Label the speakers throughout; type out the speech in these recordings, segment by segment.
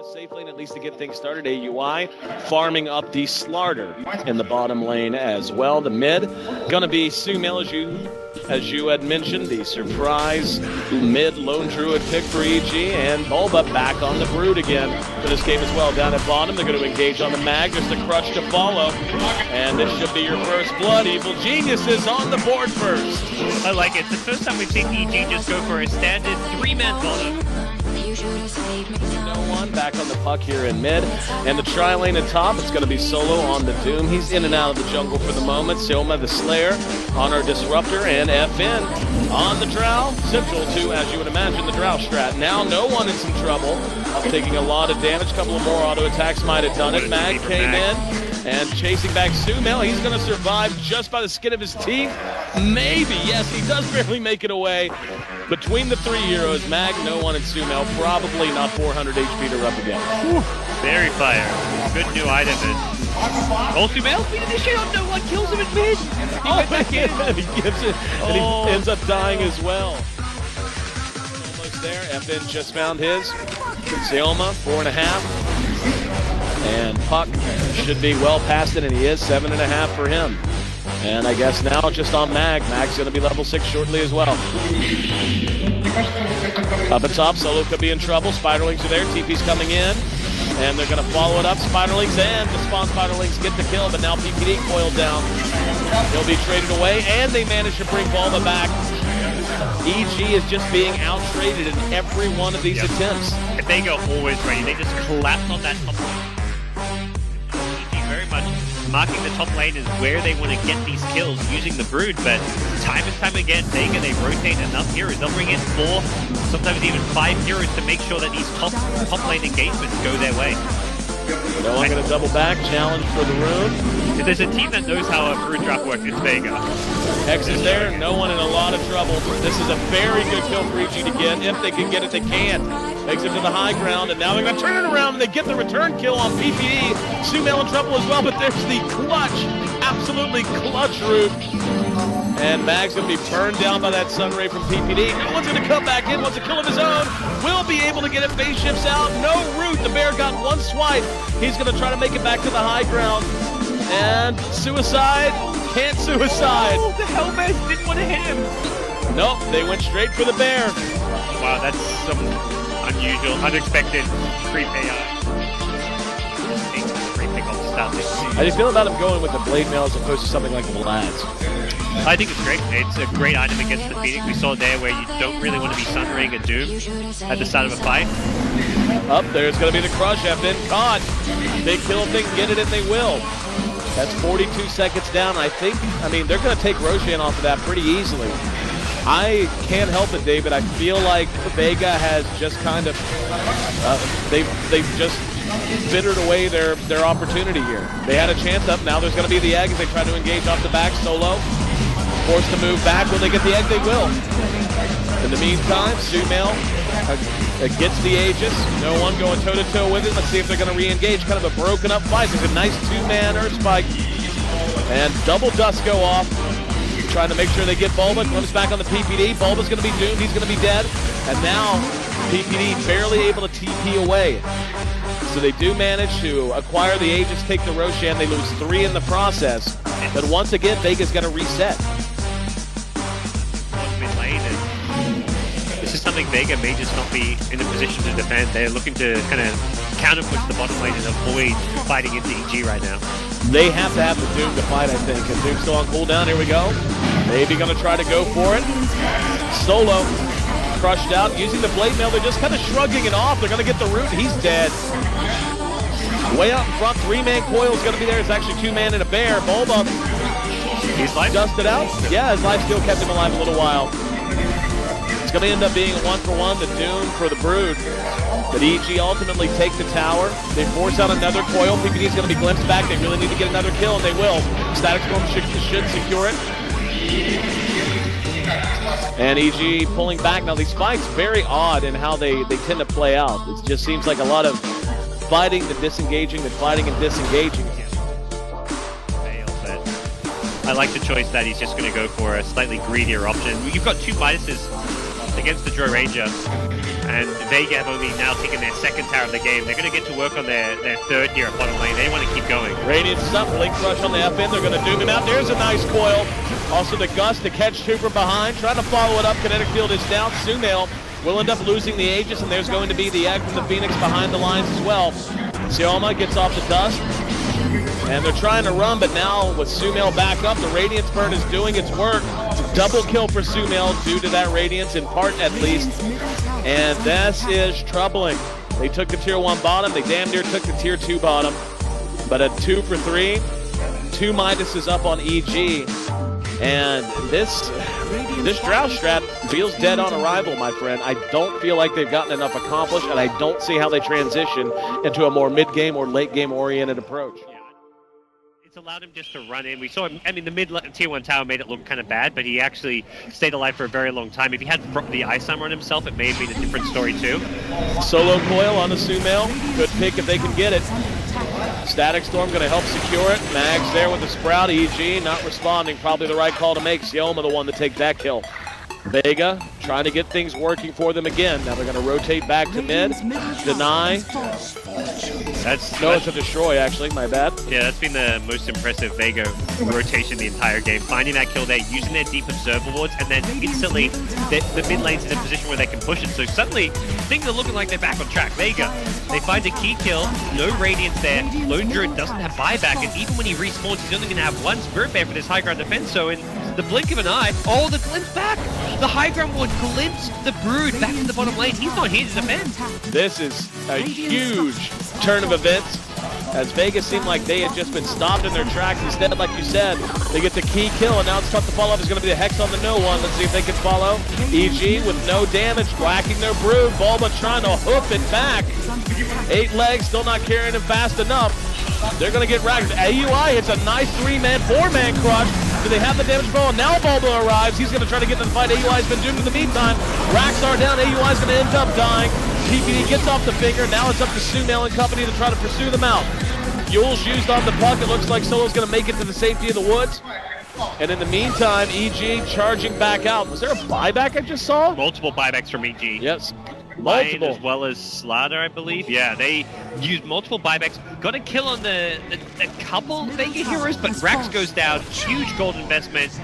Speaker 1: the safe lane, at least to get things started. AUI farming up the Slarter in the bottom lane as well. The mid going to be Sumail, as you had mentioned, the surprise mid lone druid pick for EG, and Bulba back on the Brood again for this game as well. Down at bottom, they're going to engage on the Mag. There's the Crush to follow, and this should be your first blood. Evil Geniuses on the board first.
Speaker 2: I like it. It's the first time we've seen EG just go for a standard 3-man bottom.
Speaker 1: No one back on the puck here in mid, and the tri-lane at top, it's going to be Solo on the Doom. He's in and out of the jungle for the moment. Silma the Slayer on our Disruptor, and FN on the Drow, central to, as you would imagine, the Drow strat. Now no one in some trouble, taking a lot of damage. A couple of more auto attacks might have done it. Mag came in and chasing back Sumail. He's going to survive just by the skin of his teeth. Maybe, yes, he does barely make it away. Between the three heroes, Mag, no one, and Sumail, probably not 400 HP to rub again.
Speaker 2: Whew. Very fire. Good new item. Oh, Sumail beat this shit on no one, kills him in mid.
Speaker 1: He gives it, and he ends up dying as well. Almost there. FN just found his. Seoma, 4.5. And Puck should be well past it, and he is 7.5 for him. And I guess now just on Mag. Mag's going to be level 6 shortly as well. Up at top, Solo could be in trouble. Spiderlings are there. TP's coming in. And they're going to follow it up. Spiderlings and the spawn Spiderlings get the kill, but now PPD coiled down. He'll be traded away, and they manage to bring Bulba back. EG is just being out-traded in every one of these attempts.
Speaker 2: If they go always ready, they just collapse on that top lane. EG very much marking the top lane is where they want to get these kills using the Brood, but time and time again, VEGA, they rotate enough heroes. They'll bring in 4, sometimes even 5 heroes to make sure that these top lane engagements go their way.
Speaker 1: No one going to double back, challenge for the rune.
Speaker 2: If there's a team that knows how a Brood drop works, it's VEGA.
Speaker 1: Hex is there, no one in a lot of trouble. This is a very good kill for EG to get. If they can get it, they can't. Takes it to the high ground, and now they're going to turn it around, and they get the return kill on PPD. Sumail in trouble as well, but there's the clutch, absolutely clutch root. And Mag's going to be burned down by that Sunray from PPD. No one's going to come back in, wants a kill of his own. Will be able to get it, phase shifts out. No root, the bear got one swipe. He's going to try to make it back to the high ground. And suicide, can't suicide.
Speaker 2: Oh, the Hellman didn't want to hit him.
Speaker 1: Nope, they went straight for the bear.
Speaker 2: Wow, that's some unusual, unexpected creep AI.
Speaker 1: How do you feel about him going with the blade mail as opposed to something like the Lads?
Speaker 2: I think it's great. It's a great item against the Phoenix. We saw there where you don't really want to be Sunraying a Doom at the start of a fight.
Speaker 1: Up there's going to be the Crush. Have been caught. Big kill if they can get it, and they will. That's 42 seconds down. I mean, they're going to take Roshan off of that pretty easily. I can't help it, David. I feel like VEGA has just kind of, they've just bittered away their opportunity here. They had a chance up. Now there's going to be the egg as they try to engage off the back. Solo forced to move back. Will they get the egg? They will. In the meantime, Sumail gets the Aegis. No one going toe-to-toe with it. Let's see if they're going to re-engage. Kind of a broken up fight. There's a nice 2-man Earth Spike. And double dust go off. Trying to make sure they get Bulba. Comes back on the PPD. Bulba's going to be doomed. He's going to be dead. And now PPD barely able to TP away. So they do manage to acquire the Aegis, take the Roshan. They lose 3 in the process. But once again, VEGA's going to reset.
Speaker 2: This is something VEGA may just not be in a position to defend. They're looking to kind of counter-push the bottom lane and avoid fighting into EG right now.
Speaker 1: They have to have the Doom to fight, I think. And Doom's still on cooldown. Here we go. Maybe going to try to go for it. Solo crushed out. Using the blade mail, they're just kind of shrugging it off. They're going to get the root. He's dead. Way out in front, 3-man coil is going to be there. It's actually 2-man and a bear. Bulba,
Speaker 2: he's life
Speaker 1: dusted out. Yeah, his life steal kept him alive a little while. It's going to end up being a 1-for-1, the Doom for the Brood. But EG ultimately take the tower. They force out another coil. PPD is going to be glimpsed back. They really need to get another kill, and they will. Static Storm should secure it. And EG pulling back. Now, these fights, very odd in how they tend to play out. It just seems like a lot of fighting, then disengaging, then fighting and disengaging.
Speaker 2: I like the choice that he's just going to go for a slightly greedier option. You've got 2 Midases against the Drow Ranger. And Vega have only now taken their second tower of the game. They're going to get to work on their third here at bottom lane. They want to keep going.
Speaker 1: Radiance is up, Blink Rush on the FN. They're going to doom him out. There's a nice coil. Also the Gust to catch two from behind. Trying to follow it up. Kinetic Field is down. Sumail will end up losing the Aegis, and there's going to be the egg from the Phoenix behind the lines as well. Sioma gets off the Dust. And they're trying to run, but now with Sumail back up, the Radiance Burn is doing its work. It's a double kill for Sumail due to that Radiance, in part at least. And this is troubling. They took the tier 1 bottom. They damn near took the tier 2 bottom. But a 2 for 3. 2 Midas up on EG. And this Drought strat feels dead on arrival, my friend. I don't feel like they've gotten enough accomplished, and I don't see how they transition into a more mid-game or late-game oriented approach.
Speaker 2: It's allowed him just to run in. We saw him, I mean, the mid tier 1 tower made it look kind of bad, but he actually stayed alive for a very long time. If he had the Ice Armor on himself, it may have been a different story too.
Speaker 1: Solo coil on the Sumail. Good pick if they can get it. Static Storm going to help secure it. Mags there with the Sprout. EG not responding. Probably the right call to make. Sioma the one to take that kill. Vega trying to get things working for them again. Now they're going to rotate back to mid. Deny. It's a destroy, actually. My bad.
Speaker 2: Yeah, that's been the most impressive Vega rotation the entire game. Finding that kill there, using their deep observer wards, and then instantly the mid lane's in a position where they can push it. So suddenly, things are looking like they're back on track. Vega, they find a key kill, no Radiance there. Lone Druid doesn't have buyback, and even when he respawns, he's only going to have one Spirit Bear for this high ground defense. So in the blink of an eye, the glimpse back. The high ground ward glimpsed the Brood back in the bottom lane. He's not here to defend.
Speaker 1: This is a huge turn of events, as Vegas seemed like they had just been stopped in their tracks. Instead, like you said, they get the key kill, and now it's tough to follow up. It's going to be the Hex on the no one. Let's see if they can follow. EG with no damage, whacking their Brood. Bulba trying to hoof it back. 8 legs, still not carrying him fast enough. They're going to get racked. AUI hits a nice 3-man, 4-man crush. Do they have the damage ball? Now Bulba arrives. He's going to try to get into the fight. AUI's been doomed in the meantime. Racks are down. AUI's going to end up dying. PPD gets off the finger. Now it's up to Sumail and company to try to pursue them out. Yule's used on the puck. It looks like Solo's going to make it to the safety of the woods. And in the meantime, EG charging back out. Was there a buyback I just saw?
Speaker 2: Multiple buybacks from EG.
Speaker 1: Yes.
Speaker 2: Lion as well as Slaughter, I believe. Yeah, they used multiple buybacks. Got a kill on the couple Vega heroes, but Rax goes down. Huge gold investment.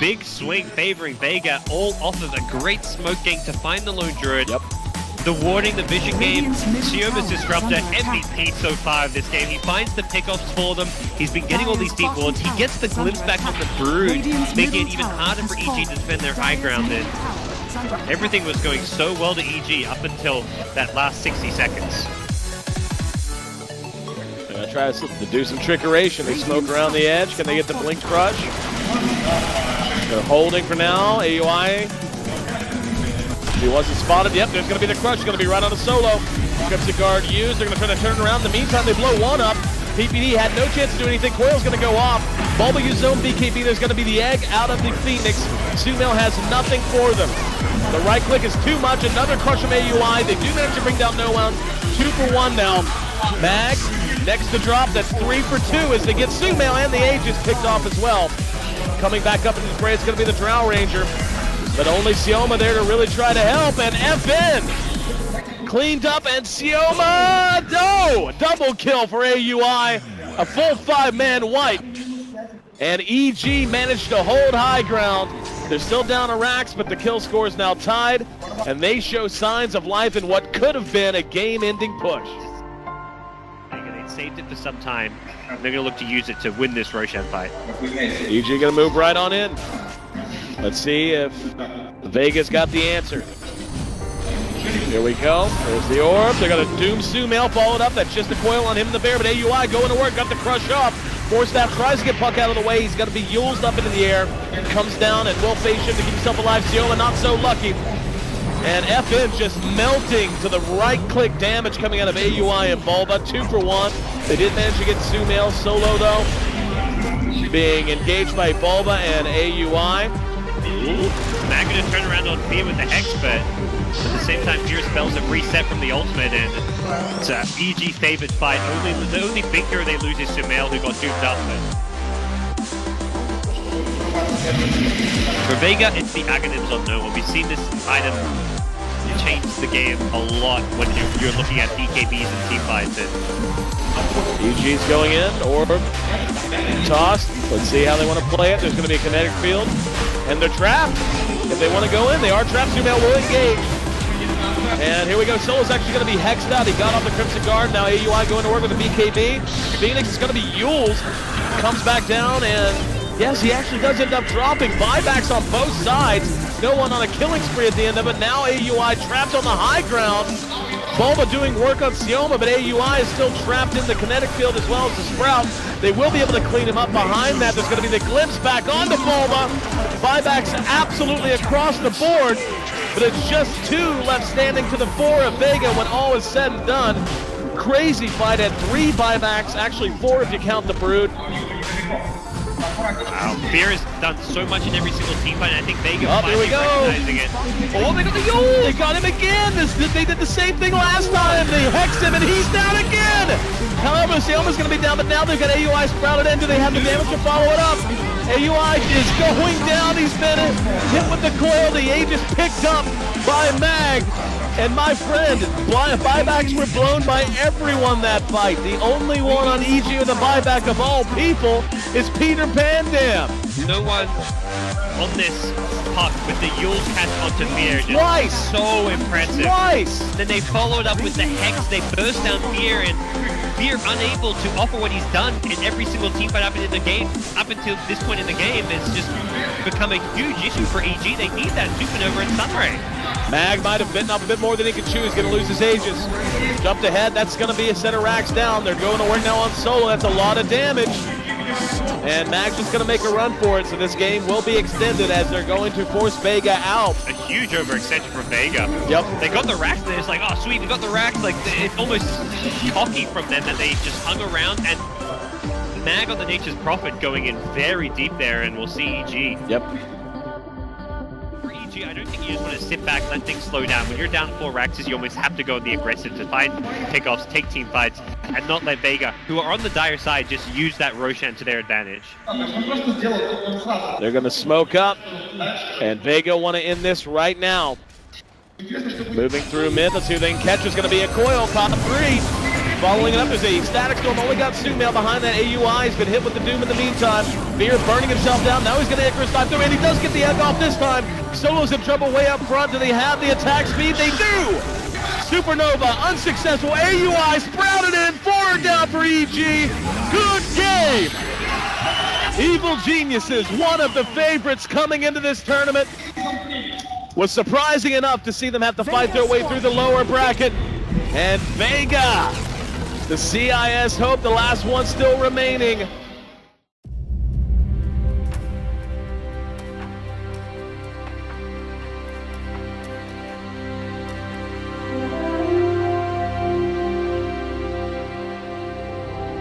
Speaker 2: Big swing favoring Vega, all off of a great smoke gank to find the Lone Druid.
Speaker 1: Yep.
Speaker 2: The warding, the vision game, Sioma's Disruptor, MVP so far of this game. He finds the pickoffs for them. He's been getting all these deep wards. He gets the glimpse back on the Brood, making it even harder for EG to defend their high ground. And everything was going so well to EG up until that last 60 seconds.
Speaker 1: They're going to try to do some trickeration. They smoke around the edge. Can they get the Blink Crush? They're holding for now. AUI. He wasn't spotted. Yep, there's going to be the Crush. It's going to be right on a Solo. Cryptic Guard used. They're going to try to turn around. In the meantime, they blow one up. PPD had no chance to do anything. Coil's going to go off. Bulba used his own BKB. There's going to be the egg out of the Phoenix. Sumail has nothing for them. The right click is too much. Another crush from AUI. They do manage to bring down no one. 2 for 1 now. Mag next to drop. That's 3 for 2 as they get Sumail and the Aegis picked off as well. Coming back up into the spray, it's going to be the Drow Ranger. But only Sioma there to really try to help. And FN cleaned up, and Sioma, no! Double kill for AUI. A full 5-man wipe. And EG managed to hold high ground. They're still down to Rax, but the kill score is now tied. And they show signs of life in what could have been a game-ending push.
Speaker 2: They saved it for some time. They're going to look to use it to win this Roshan fight.
Speaker 1: EG going to move right on in. Let's see if Vega's got the answer. Here we go. There's the orb. They're going to doom Sumail. Followed up. That's just a coil on him and the bear. But AUI going to work. Got the crush off. Force Staff tries to get Puck out of the way. He's going to be Yule's up into the air. Comes down and will face him to keep himself alive. Sioma not so lucky. And FN just melting to the right-click damage coming out of AUI and Bulba. 2 for 1. They did manage to get Sumail solo, though. Being engaged by Bulba and AUI.
Speaker 2: Mag going to turn around on Fear with the Hex, but at the same time, Fear spells have reset from the ultimate, and it's a EG favored fight. The only big hero they lose is Sumail, who got duped up. But For VEGA, it's the Aghanims on Nova. We've seen this item change the game a lot when you're looking at BKBs and teamfights.
Speaker 1: EG's going in, orb, tossed. Let's see how they want to play it. There's going to be a kinetic field, and they're trapped. If they want to go in, they are trapped. Sumail will engage. And here we go. Solo's actually going to be hexed out. He got off the Crimson Guard. Now AUI going to work with the BKB. Phoenix is going to be Yules. Comes back down, and yes, he actually does end up dropping. Buybacks on both sides. No one on a killing spree at the end of it. Now AUI trapped on the high ground. Bulba doing work on Sioma, but AUI is still trapped in the kinetic field as well as the Sprout. They will be able to clean him up behind that. There's going to be the glimpse back onto Bulba. Buybacks absolutely across the board, but it's just 2 left standing to the 4 of VEGA when all is said and done. Crazy fight at 3 buybacks, actually 4 if you count the Brood.
Speaker 2: Wow, Fear has done so much in every single team fight, and I think VEGA
Speaker 1: finally
Speaker 2: recognizing it.
Speaker 1: Oh, they got the Yule! They got him again! They did the same thing last time! They hexed him, and he's down again! However, Sioma's going to be down, but now they've got AUI sprouted in. Do they have the damage to follow it up? AUI is going down. He's been hit with the coil. The age is picked up by Mag. And my friend, buybacks were blown by everyone that fight. The only one on EG with a buyback of all people is Peter Pandam.
Speaker 2: No one on this puck with the Yule's catch onto Fear.
Speaker 1: Twice!
Speaker 2: So impressive.
Speaker 1: Twice!
Speaker 2: Then they followed up with the Hex. They burst down Fear, and Fear unable to offer what he's done in every single team fight up until this point in the game. It's just become a huge issue for EG. They need that supernova and Sunray.
Speaker 1: Mag might have bitten off a bit more than he could chew. He's going to lose his Aegis. Jumped ahead. That's going to be a set of racks down. They're going to work now on Solo. That's a lot of damage. And Mag's just going to make a run for it. So this game will be extended as they're going to force VEGA out.
Speaker 2: A huge overextension from VEGA.
Speaker 1: Yep.
Speaker 2: They got the racks. And it's like, oh, sweet, we got the racks. Like, it's almost cocky from them that they just hung around. And Mag on the Nature's Prophet going in very deep there. And we'll see EG.
Speaker 1: Yep.
Speaker 2: I don't think you just want to sit back, let things slow down. When you're down 4 racks, you almost have to go on the aggressive to find pickoffs, take team fights, and not let VEGA, who are on the dire side, just use that Roshan to their advantage.
Speaker 1: They're going to smoke up, and VEGA want to end this right now. Moving through mid, let's see who they can catch. Is going to be a coil, top 3. Following it up is a static storm. Only got Sumail behind that. AUI has been hit with the Doom in the meantime. Fear burning himself down. Now he's going to Icarus dive through, and he does get the egg off this time. Solo's in trouble way up front. Do they have the attack speed? They do! Supernova, unsuccessful. AUI sprouted in. 4 down for EG. Good game! Evil Geniuses, one of the favorites coming into this tournament. Was surprising enough to see them have to fight their way through the lower bracket. And VEGA, the CIS hope, the last one still remaining,